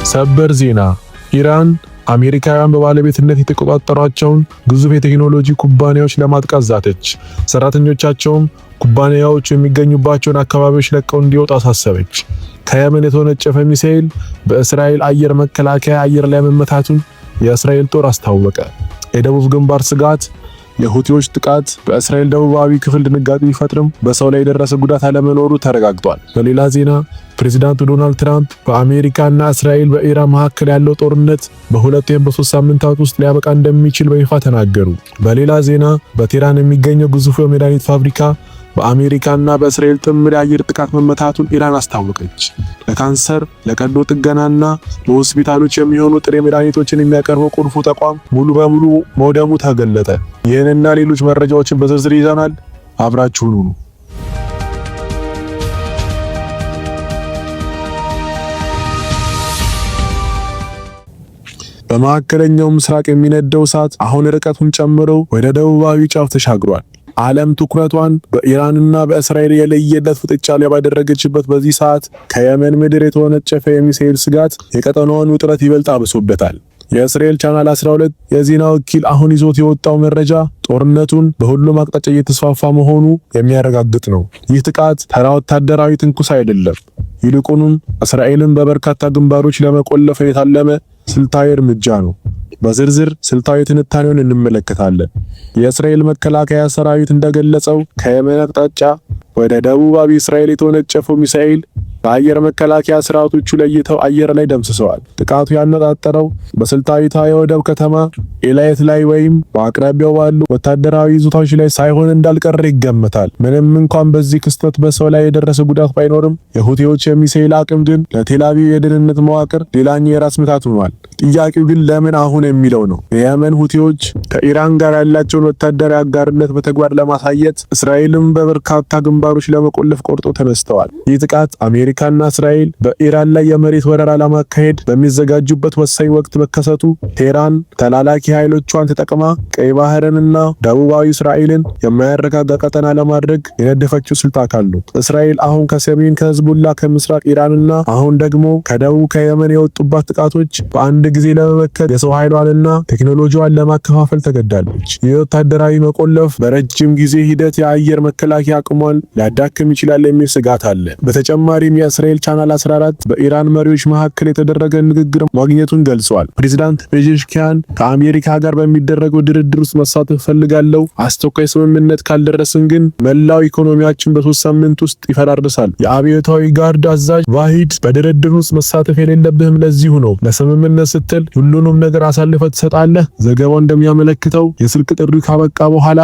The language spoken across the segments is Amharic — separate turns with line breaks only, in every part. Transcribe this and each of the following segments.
ሰበር ዜና ኢራን አሜሪካውያን በባለቤትነት የተቆጣጠሯቸውን ግዙፍ የቴክኖሎጂ ኩባንያዎች ለማጥቃት ዛተች። ሰራተኞቻቸውም ኩባንያዎቹ የሚገኙባቸውን አካባቢዎች ለቀው እንዲወጡ አሳሰበች። ከየመን የተወነጨፈ ሚሳኤል በእስራኤል አየር መከላከያ አየር ላይ መመታቱን የእስራኤል ጦር አስታወቀ። የደቡብ ግንባር ስጋት የሁቲዎች ጥቃት በእስራኤል ደቡባዊ ክፍል ድንጋጤ ቢፈጥርም በሰው ላይ የደረሰ ጉዳት አለመኖሩ ተረጋግጧል። በሌላ ዜና ፕሬዚዳንት ዶናልድ ትራምፕ በአሜሪካና እስራኤል በኢራን መካከል ያለው ጦርነት በሁለት ወይም በሶስት ሳምንታት ውስጥ ሊያበቃ እንደሚችል በይፋ ተናገሩ። በሌላ ዜና በቴህራን የሚገኘው ግዙፉ የመድኃኒት ፋብሪካ በአሜሪካና በእስራኤል ጥምር የአየር ጥቃት መመታቱን ኢራን አስታወቀች። ለካንሰር፣ ለቀዶ ጥገናና ለሆስፒታሎች የሚሆኑ ጥሬ መድኃኒቶችን የሚያቀርበው ቁልፉ ተቋም ሙሉ በሙሉ መውደሙ ተገለጠ። ይህንና ሌሎች መረጃዎችን በዝርዝር ይዘናል። አብራችሁን ሁኑ። በመካከለኛው ምስራቅ የሚነደው እሳት አሁን ርቀቱን ጨምሮ ወደ ደቡባዊ ጫፍ ተሻግሯል። ዓለም ትኩረቷን በኢራንና በእስራኤል የለየለት ፍጥጫ ላይ ባደረገችበት በዚህ ሰዓት ከየመን ምድር የተወነጨፈ የሚሳኤል ስጋት የቀጠናውን ውጥረት ይበልጥ አብሶበታል። የእስራኤል ቻናል 12 የዜና ወኪል አሁን ይዞት የወጣው መረጃ ጦርነቱን በሁሉም አቅጣጫ እየተስፋፋ መሆኑ የሚያረጋግጥ ነው። ይህ ጥቃት ተራ ወታደራዊ ትንኩስ አይደለም። ይልቁንም እስራኤልን በበርካታ ግንባሮች ለመቆለፍ የታለመ ስልታዊ እርምጃ ነው። በዝርዝር ስልታዊ ትንታኔውን እንመለከታለን። የእስራኤል መከላከያ ሰራዊት እንደገለጸው ከየመን አቅጣጫ ወደ ደቡባዊ እስራኤል የተወነጨፈው ሚሳኤል በአየር መከላከያ ስርዓቶቹ ለይተው አየር ላይ ደምስሰዋል። ጥቃቱ ያነጣጠረው በስልታዊቷ የወደብ ከተማ ኤላየት ላይ ወይም በአቅራቢያው ባሉ ወታደራዊ ይዞታዎች ላይ ሳይሆን እንዳልቀረ ይገመታል። ምንም እንኳን በዚህ ክስተት በሰው ላይ የደረሰ ጉዳት ባይኖርም የሁቲዎች የሚሳኤል አቅም ግን ለቴል አቪቭ የደህንነት መዋቅር ሌላኛው የራስ ምታት ሆኗል። ጥያቄው ግን ለምን አሁን የሚለው ነው። የየመን ሁቲዎች ከኢራን ጋር ያላቸውን ወታደራዊ አጋርነት በተግባር ለማሳየት እስራኤልን በበርካታ ግንባሮች ለመቆለፍ ቆርጦ ተነስተዋል። ይህ ጥቃት አሜሪካና እስራኤል በኢራን ላይ የመሬት ወረራ ለማካሄድ በሚዘጋጁበት ወሳኝ ወቅት መከሰቱ ቴህራን ተላላኪ ኃይሎቿን ተጠቅማ ቀይ ባህርንና ደቡባዊ እስራኤልን የማያረጋጋ ቀጠና ለማድረግ የነደፈችው ስልት አካል ነው። እስራኤል አሁን ከሰሜን ከህዝቡላ ከምስራቅ ኢራንና አሁን ደግሞ ከደቡብ ከየመን የወጡባት ጥቃቶች በአንድ ጊዜ ለመመከት የሰው ኃይሏንና ቴክኖሎጂዋን ለማከፋፈል ተገዳለች። የወታደራዊ መቆለፍ በረጅም ጊዜ ሂደት የአየር መከላከያ አቅሟን ሊያዳክም ይችላል የሚል ስጋት አለ። በተጨማሪም የእስራኤል ቻናል 14 በኢራን መሪዎች መካከል የተደረገ ንግግር ማግኘቱን ገልጿል። ፕሬዝዳንት ፔዜሽኪያን ከአሜሪካ ጋር በሚደረገው ድርድር ውስጥ መሳተፍ ፈልጋለሁ፣ አስቸኳይ ስምምነት ካልደረስን ግን መላው ኢኮኖሚያችን በ3 ሳምንት ውስጥ ይፈራርሳል። የአብዮታዊ ጋርድ አዛዥ ዋሂድ በድርድር ውስጥ መሳተፍ የሌለብህም ለዚሁ ነው፣ ለስምምነት ስትል ሁሉንም ነገር አሳልፈህ ትሰጣለህ። ዘገባው እንደሚያመለክተው የስልክ ጥሪው ካበቃ በኋላ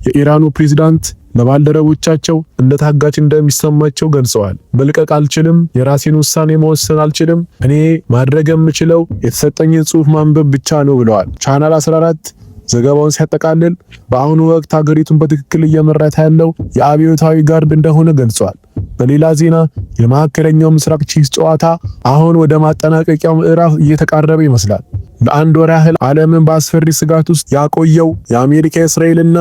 የኢራኑ ፕሬዝዳንት ለባልደረቦቻቸው እንደ ታጋች እንደሚሰማቸው ገልጸዋል። መልቀቅ አልችልም፣ የራሴን ውሳኔ መወሰን አልችልም፣ እኔ ማድረግ የምችለው የተሰጠኝን ጽሑፍ ማንበብ ብቻ ነው ብለዋል። ቻናል 14 ዘገባውን ሲያጠቃልል በአሁኑ ወቅት ሀገሪቱን በትክክል እየመራት ያለው የአብዮታዊ ጋርድ እንደሆነ ገልጿል። በሌላ ዜና የመካከለኛው ምስራቅ ቼዝ ጨዋታ አሁን ወደ ማጠናቀቂያው ምዕራፍ እየተቃረበ ይመስላል። ለአንድ ወር ያህል ዓለምን በአስፈሪ ስጋት ውስጥ ያቆየው የአሜሪካ እስራኤልና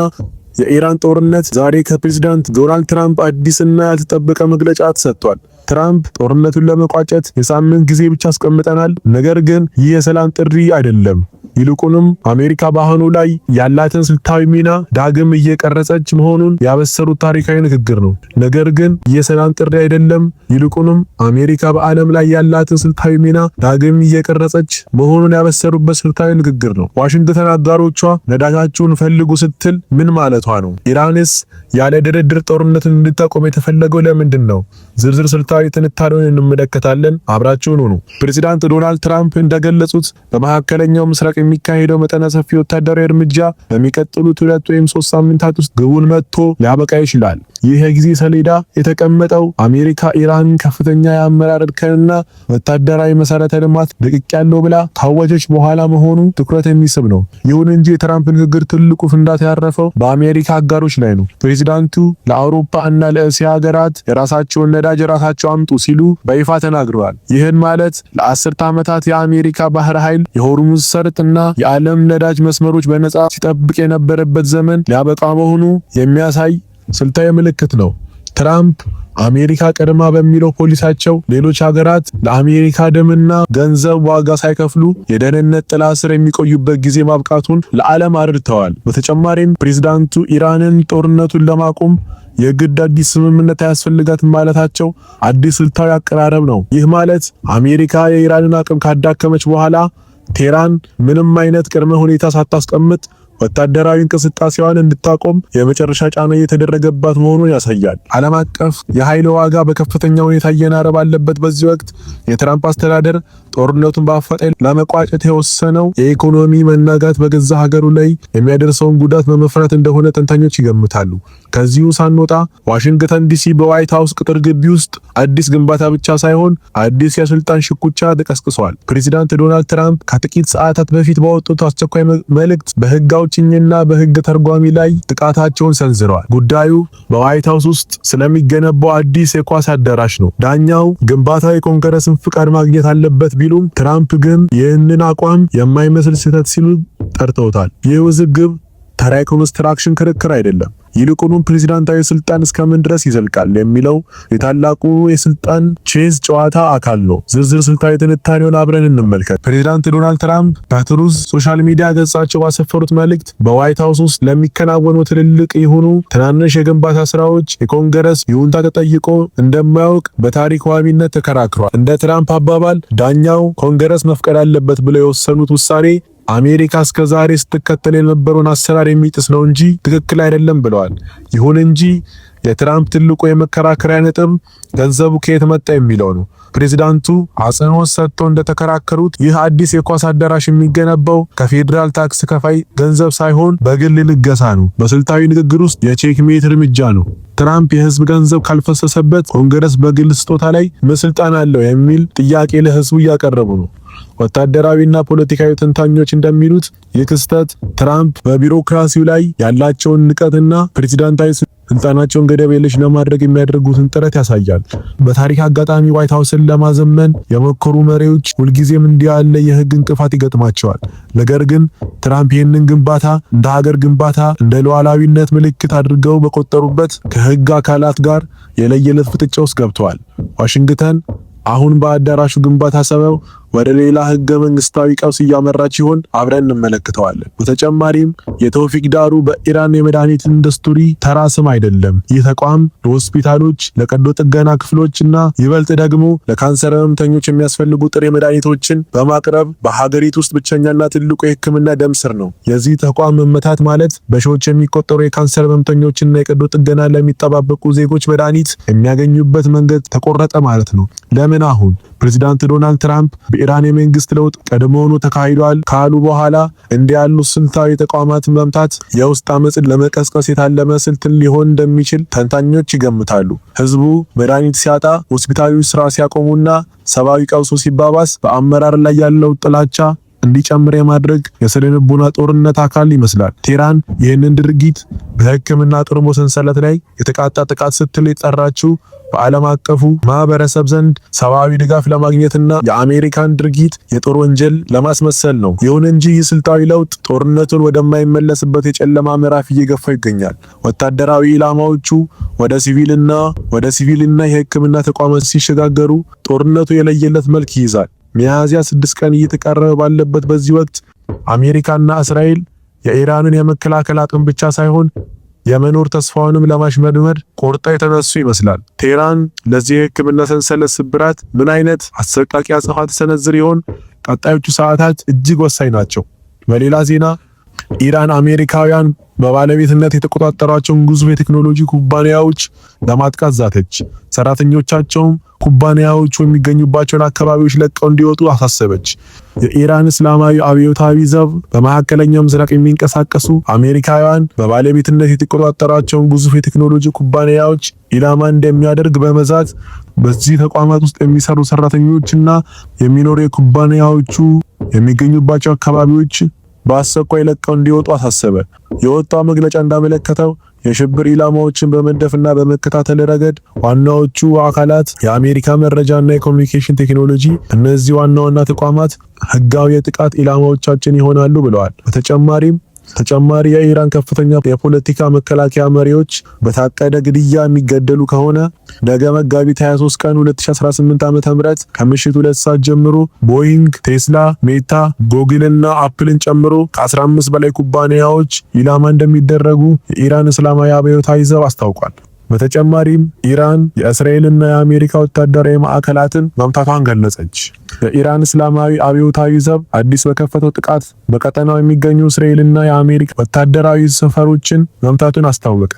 የኢራን ጦርነት ዛሬ ከፕሬዝዳንት ዶናልድ ትራምፕ አዲስና ያልተጠበቀ መግለጫ ተሰጥቷል። ትራምፕ ጦርነቱን ለመቋጨት የሳምንት ጊዜ ብቻ አስቀምጠናል፣ ነገር ግን ይህ የሰላም ጥሪ አይደለም፣ ይልቁንም አሜሪካ በአሁኑ ላይ ያላትን ስልታዊ ሚና ዳግም እየቀረጸች መሆኑን ያበሰሩት ታሪካዊ ንግግር ነው። ነገር ግን የሰላም ጥሪ አይደለም፣ ይልቁንም አሜሪካ በዓለም ላይ ያላትን ስልታዊ ሚና ዳግም እየቀረጸች መሆኑን ያበሰሩበት ስልታዊ ንግግር ነው። ዋሽንግተን አጋሮቿ ነዳጃችሁን ፈልጉ ስትል ምን ማለቷ ነው? ኢራንስ ያለ ድርድር ጦርነትን እንድታቆም የተፈለገው ለምንድን ነው? ዝርዝር ስልታዊ ትንታኔውን እንመለከታለን። አብራችሁን ሁኑ። ፕሬዝዳንት ዶናልድ ትራምፕ እንደገለጹት በመካከለኛው ምስራቅ የሚካሄደው መጠነ ሰፊ ወታደራዊ እርምጃ በሚቀጥሉት 2 ወይም 3 ሳምንታት ውስጥ ግቡን መጥቶ ሊያበቃ ይችላል። ይህ የጊዜ ሰሌዳ የተቀመጠው አሜሪካ ኢራን ከፍተኛ የአመራር እርከንና ወታደራዊ መሰረተ ልማት ልቅቅ ያለው ብላ ካወጀች በኋላ መሆኑ ትኩረት የሚስብ ነው። ይሁን እንጂ የትራምፕ ንግግር ትልቁ ፍንዳታ ያረፈው በአሜሪካ አጋሮች ላይ ነው። ፕሬዝዳንቱ ለአውሮፓ እና ለእስያ ሀገራት የራሳቸውን ነዳጅ ራሳቸው አምጡ ሲሉ በይፋ ተናግረዋል። ይህን ማለት ለ10 ዓመታት የአሜሪካ ባህር ኃይል የሆርሙዝ ሰርጥና የዓለም ነዳጅ መስመሮች በነጻ ሲጠብቅ የነበረበት ዘመን ሊያበቃ መሆኑ የሚያሳይ ስልታዊ ምልክት ነው። ትራምፕ አሜሪካ ቀድማ በሚለው ፖሊሳቸው ሌሎች ሀገራት ለአሜሪካ ደምና ገንዘብ ዋጋ ሳይከፍሉ የደህንነት ጥላ ስር የሚቆዩበት ጊዜ ማብቃቱን ለዓለም አድርተዋል። በተጨማሪም ፕሬዝዳንቱ ኢራንን ጦርነቱን ለማቆም የግድ አዲስ ስምምነት አያስፈልጋትም ማለታቸው አዲስ ስልታዊ አቀራረብ ነው። ይህ ማለት አሜሪካ የኢራንን አቅም ካዳከመች በኋላ ቴህራን ምንም አይነት ቅድመ ሁኔታ ሳታስቀምጥ ወታደራዊ እንቅስቃሴዋን እንድታቆም የመጨረሻ ጫና እየተደረገባት መሆኑን ያሳያል። ዓለም አቀፍ የኃይል ዋጋ በከፍተኛ ሁኔታ እየናረ ባለበት በዚህ ወቅት የትራምፕ አስተዳደር ጦርነቱን በአፋጣኝ ለመቋጨት የወሰነው የኢኮኖሚ መናጋት በገዛ ሀገሩ ላይ የሚያደርሰውን ጉዳት በመፍራት እንደሆነ ተንታኞች ይገምታሉ። ከዚሁ ሳንወጣ ዋሽንግተን ዲሲ በዋይት ሃውስ ቅጥር ግቢ ውስጥ አዲስ ግንባታ ብቻ ሳይሆን አዲስ የስልጣን ሽኩቻ ተቀስቅሷል። ፕሬዚዳንት ዶናልድ ትራምፕ ከጥቂት ሰዓታት በፊት ባወጡት አስቸኳይ መልእክት በህግ አውጪኝና በህግ ተርጓሚ ላይ ጥቃታቸውን ሰንዝረዋል። ጉዳዩ በዋይት ሃውስ ውስጥ ስለሚገነባው አዲስ የኳስ አዳራሽ ነው። ዳኛው ግንባታው የኮንግረስን ፍቃድ ማግኘት አለበት ቢሉም ትራምፕ ግን ይህንን አቋም የማይመስል ስህተት ሲሉ ጠርተውታል። ይህ ውዝግብ ተራ የኮንስትራክሽን ክርክር አይደለም። ይልቁንም ፕሬዝዳንታዊ ስልጣን እስከምን ድረስ ይዘልቃል የሚለው የታላቁ የስልጣን ቼዝ ጨዋታ አካል ነው። ዝርዝር ስልታዊ ትንታኔውን አብረን እንመልከት። ፕሬዝዳንት ዶናልድ ትራምፕ በትሩዝ ሶሻል ሚዲያ ገጻቸው ባሰፈሩት መልእክት በዋይት ሃውስ ውስጥ ለሚከናወኑ ትልልቅ የሆኑ ትናንሽ የግንባታ ስራዎች የኮንግረስ ይሁንታ ተጠይቆ እንደማያውቅ በታሪክ ዋቢነት ተከራክሯል። እንደ ትራምፕ አባባል ዳኛው ኮንግረስ መፍቀድ አለበት ብለው የወሰኑት ውሳኔ አሜሪካ እስከዛሬ ስትከተል የነበረውን አሰራር የሚጥስ ነው እንጂ ትክክል አይደለም ብለዋል። ይሁን እንጂ የትራምፕ ትልቁ የመከራከሪያ ነጥብ ገንዘቡ ከየት መጣ የሚለው ነው። ፕሬዝዳንቱ አጽንኦት ሰጥተው እንደተከራከሩት ይህ አዲስ የኳስ አዳራሽ የሚገነባው ከፌዴራል ታክስ ከፋይ ገንዘብ ሳይሆን በግል ልገሳ ነው። በስልታዊ ንግግር ውስጥ የቼክሜት እርምጃ ነው። ትራምፕ የህዝብ ገንዘብ ካልፈሰሰበት ኮንግረስ በግል ስጦታ ላይ ምን ስልጣን አለው የሚል ጥያቄ ለህዝቡ እያቀረቡ ነው። ወታደራዊና ፖለቲካዊ ተንታኞች እንደሚሉት ይህ ክስተት ትራምፕ በቢሮክራሲው ላይ ያላቸውን ንቀትና ፕሬዝዳንታዊ ስልጣናቸውን ገደብ የለሽ ለማድረግ የሚያደርጉትን ጥረት ያሳያል። በታሪክ አጋጣሚ ዋይት ሃውስን ለማዘመን የሞከሩ መሪዎች ሁልጊዜም እንዲህ ያለ የህግ እንቅፋት ይገጥማቸዋል። ነገር ግን ትራምፕ ይህንን ግንባታ እንደ ሀገር ግንባታ እንደ ሉዓላዊነት ምልክት አድርገው በቆጠሩበት ከህግ አካላት ጋር የለየለት ፍጥጫ ውስጥ ገብተዋል። ዋሽንግተን አሁን በአዳራሹ ግንባታ ሰበብ ወደ ሌላ ህገ መንግስታዊ ቀውስ እያመራች ይሆን? አብረን እንመለከተዋለን። በተጨማሪም የተውፊቅ ዳሩ በኢራን የመድኃኒት ኢንዱስትሪ ተራ ስም አይደለም። ይህ ተቋም ለሆስፒታሎች፣ ለቀዶ ጥገና ክፍሎችና ይበልጥ ደግሞ ለካንሰር ህመምተኞች የሚያስፈልጉ ጥሬ መድኃኒቶችን በማቅረብ በሀገሪቱ ውስጥ ብቸኛና ትልቁ የህክምና ደም ስር ነው። የዚህ ተቋም መመታት ማለት በሺዎች የሚቆጠሩ የካንሰር ህመምተኞችና የቀዶ ጥገና ለሚጠባበቁ ዜጎች መድኃኒት የሚያገኙበት መንገድ ተቆረጠ ማለት ነው። ለምን አሁን? ፕሬዝዳንት ዶናልድ ትራምፕ በኢራን የመንግስት ለውጥ ቀድሞውኑ ተካሂዷል ካሉ በኋላ እንዲህ ያሉ ስልታዊ ተቋማትን መምታት የውስጥ አመጽን ለመቀስቀስ የታለመ ስልት ሊሆን እንደሚችል ተንታኞች ይገምታሉ። ህዝቡ መድኃኒት ሲያጣ፣ ሆስፒታሎች ስራ ሲያቆሙና ሰብአዊ ቀውሱ ሲባባስ በአመራር ላይ ያለው ጥላቻ እንዲጨምር የማድረግ የስነ ልቦና ጦርነት አካል ይመስላል። ቴህራን ይህንን ድርጊት በህክምና ጥርሞ ሰንሰለት ላይ የተቃጣ ጥቃት ስትል የጠራችው በዓለም አቀፉ ማህበረሰብ ዘንድ ሰብአዊ ድጋፍ ለማግኘትና የአሜሪካን ድርጊት የጦር ወንጀል ለማስመሰል ነው። ይሁን እንጂ ይህ ስልታዊ ለውጥ ጦርነቱን ወደማይመለስበት የጨለማ ምዕራፍ እየገፋ ይገኛል። ወታደራዊ ኢላማዎቹ ወደ ሲቪልና የህክምና ተቋማት ሲሸጋገሩ ጦርነቱ የለየለት መልክ ይይዛል። ሚያዝያ 6 ቀን እየተቃረበ ባለበት በዚህ ወቅት አሜሪካና እስራኤል የኢራንን የመከላከል አቅም ብቻ ሳይሆን የመኖር ተስፋውንም ለማሽመድመድ ቆርጣ የተነሱ ይመስላል። ቴህራን ለዚህ የህክምና ሰንሰለት ስብራት ምን አይነት አሰቃቂ አጸፋ ተሰነዝር ይሆን? ቀጣዮቹ ሰዓታት እጅግ ወሳኝ ናቸው። በሌላ ዜና ኢራን አሜሪካውያን በባለቤትነት የተቆጣጠሯቸውን ግዙፍ የቴክኖሎጂ ኩባንያዎች ለማጥቃት ዛተች። ሰራተኞቻቸውም ኩባንያዎቹ የሚገኙባቸውን አካባቢዎች ለቀው እንዲወጡ አሳሰበች። የኢራን እስላማዊ አብዮታዊ ዘብ በመካከለኛው ምስራቅ የሚንቀሳቀሱ አሜሪካውያን በባለቤትነት የተቆጣጠሯቸውን ግዙፍ የቴክኖሎጂ ኩባንያዎች ኢላማ እንደሚያደርግ በመዛት በዚህ ተቋማት ውስጥ የሚሰሩ ሰራተኞችና የሚኖሩ የኩባንያዎቹ የሚገኙባቸው አካባቢዎች በአስቸኳይ ለቀው እንዲወጡ አሳሰበ። የወጣው መግለጫ እንዳመለከተው የሽብር ኢላማዎችን በመንደፍና በመከታተል ረገድ ዋናዎቹ አካላት የአሜሪካ መረጃና የኮሙኒኬሽን ቴክኖሎጂ፣ እነዚህ ዋና ተቋማት ህጋዊ የጥቃት ኢላማዎቻችን ይሆናሉ ብለዋል። በተጨማሪም ተጨማሪ የኢራን ከፍተኛ የፖለቲካ መከላከያ መሪዎች በታቀደ ግድያ የሚገደሉ ከሆነ ነገ መጋቢት 23 ቀን 2018 ዓ.ም ከምሽቱ 2 ሰዓት ጀምሮ ቦይንግ፣ ቴስላ፣ ሜታ፣ ጎግል እና አፕልን ጨምሮ ከ15 በላይ ኩባንያዎች ኢላማ እንደሚደረጉ የኢራን እስላማዊ አብዮታዊ ዘብ አስታውቋል። በተጨማሪም ኢራን የእስራኤልና የአሜሪካ ወታደራዊ ማዕከላትን መምታቷን ገለጸች። የኢራን እስላማዊ አብዮታዊ ዘብ አዲስ በከፈተው ጥቃት በቀጠናው የሚገኙ እስራኤልና የአሜሪካ ወታደራዊ ሰፈሮችን መምታቱን አስታወቀ።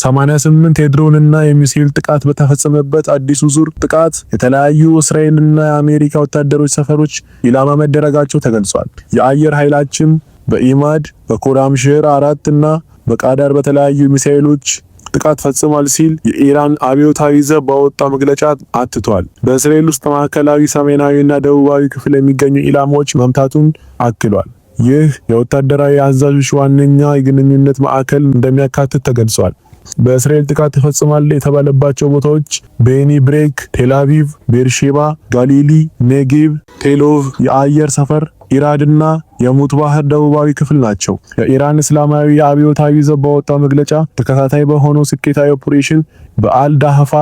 88 የድሮንና የሚሳኤል ጥቃት በተፈጸመበት አዲሱ ዙር ጥቃት የተለያዩ እስራኤልና የአሜሪካ ወታደሮች ሰፈሮች ኢላማ መደረጋቸው ተገልጿል። የአየር ኃይላችን በኢማድ፣ በኮራምሽር 4 እና በቃዳር በተለያዩ ሚሳኤሎች ጥቃት ፈጽሟል ሲል የኢራን አብዮታዊ ዘብ ባወጣው መግለጫ አትቷል። በእስራኤል ውስጥ ማዕከላዊ፣ ሰሜናዊና ደቡባዊ ክፍል የሚገኙ ኢላማዎች መምታቱን አክሏል። ይህ የወታደራዊ አዛዦች ዋነኛ የግንኙነት ማዕከል እንደሚያካትት ተገልጿል። በእስራኤል ጥቃት ተፈጽሟል የተባለባቸው ቦታዎች ቤኒ ብሬክ፣ ቴልአቪቭ፣ ቤርሼባ፣ ጋሊሊ፣ ኔጌቭ፣ ቴሎቭ የአየር ሰፈር፣ ኢራድና የሙት ባህር ደቡባዊ ክፍል ናቸው። የኢራን እስላማዊ አብዮታዊ ዘብ ባወጣው መግለጫ ተከታታይ በሆነው ስኬታዊ ኦፕሬሽን በአል ዳህፋ፣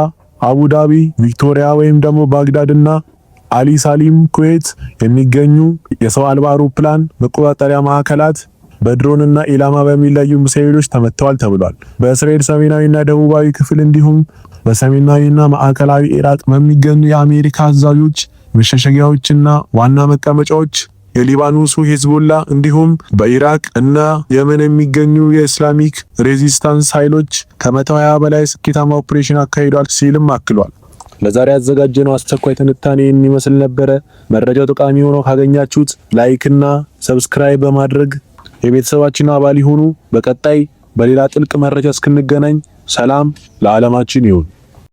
አቡዳቢ፣ ቪክቶሪያ ወይም ደግሞ ባግዳድና አሊ ሳሊም ኩዌት የሚገኙ የሰው አልባ አውሮፕላን መቆጣጠሪያ ማዕከላት በድሮንና ኢላማ በሚለዩ ሚሳኤሎች ተመተዋል ተብሏል። በእስራኤል ሰሜናዊና ደቡባዊ ክፍል እንዲሁም በሰሜናዊና ማዕከላዊ ኢራቅ በሚገኙ የአሜሪካ አዛዦች መሸሸጊያዎችና ዋና መቀመጫዎች የሊባኖሱ ሂዝቦላ እንዲሁም በኢራቅ እና የመን የሚገኙ የኢስላሚክ ሬዚስታንስ ኃይሎች ከ120 በላይ ስኬታማ ኦፕሬሽን አካሂዷል ሲልም አክሏል። ለዛሬ ያዘጋጀነው አስቸኳይ ትንታኔ የሚመስል ነበረ። መረጃው ጠቃሚ ሆኖ ካገኛችሁት ላይክ እና ሰብስክራይብ በማድረግ የቤተሰባችን አባል ይሁኑ። በቀጣይ በሌላ ጥልቅ መረጃ እስክንገናኝ ሰላም ለዓለማችን ይሁን።